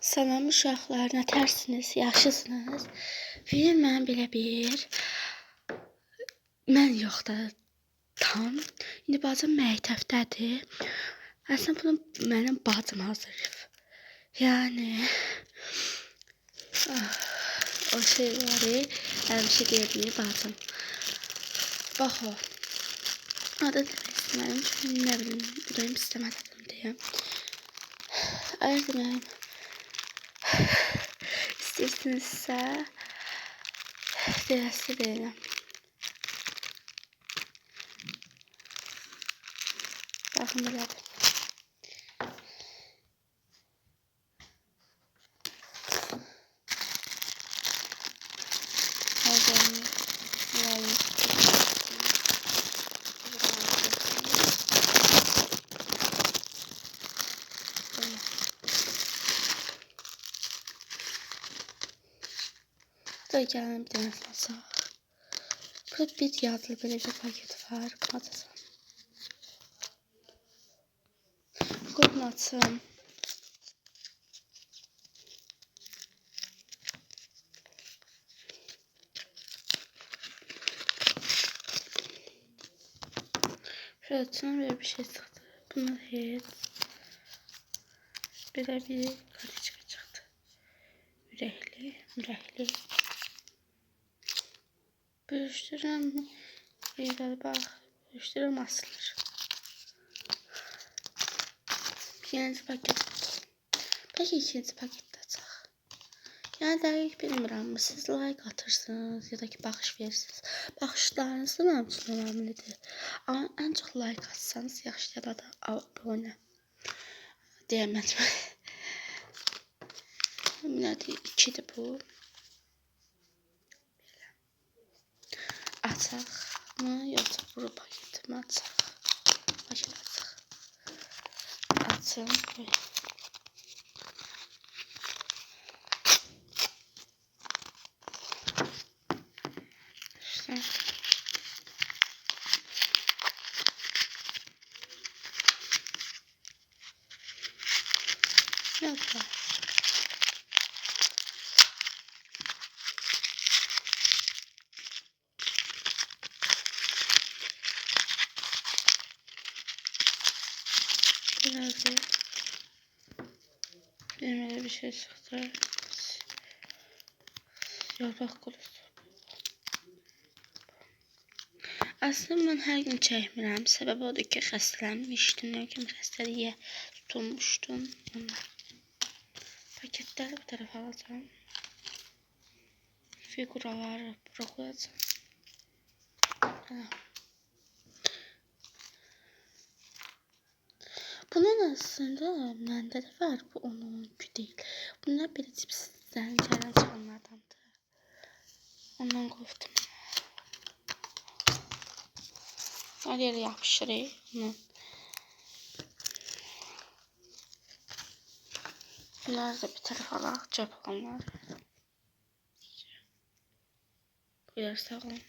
Salam uşaqlar, nə tərsiniz, yaxşısınız? Film mən belə bir, mən yox da tam. İndi bacım məktəbdədir. Əslində bunu mənim bacım hazırlayıb. Yəni o şeyləri həmişə deyir bacım. Bax o. Adı demək istəmədim, çünki nə bilim, ürəyim istəmədim deyə. Əgər demək İstəyirsinizsə deyəsi deyiləm. Baxın belədir. Burada gələn bir dənə açaq. Burada bir yazılı belə bir paket var. Bunu açacağım. Bunu açım. Şöyle içinden böyle bir şey çıktı. Bunlar hiç. Böyle bir karışık çıktı. Ürəkli. Bölüşdürürəm. Bax, bölüşdürürəm, asılır. Birinci paket. Peki ikinci paketdə açaq. Yəni dəqiq bilmirəm, siz like atırsınız ya da ki baxış verirsiniz. Baxışlarınız da mənim üçün önəmlidir. Amma ən çox like atsanız yaxşı, ya da abunə deyəmədim. Nədir? 2'dir bu. Açaq mı yoxsa bu paketimi açaq? Paket açaq. Açım. İşte. Yok da. Biraz benim öyle bir şey çıktı. Yarpaq kurusu. Aslında mən hər gün çəkmirəm. Səbəbi odur ki, xəstələnmişdim. Nə kimi xəstəliyə tutulmuşdum. Paketləri bir tərəfə alacağım. Figuraları bura qoyacağım. Bunun aslında məndə də var, bu onunki deyil. Bunlar belə cipsdən gələn çıxanlardandır. Ondan qovdum. Hər yerə yapışırıq. Bunları da bir tərəfə alaq, cəb olanlar. Buyur, sağ olun.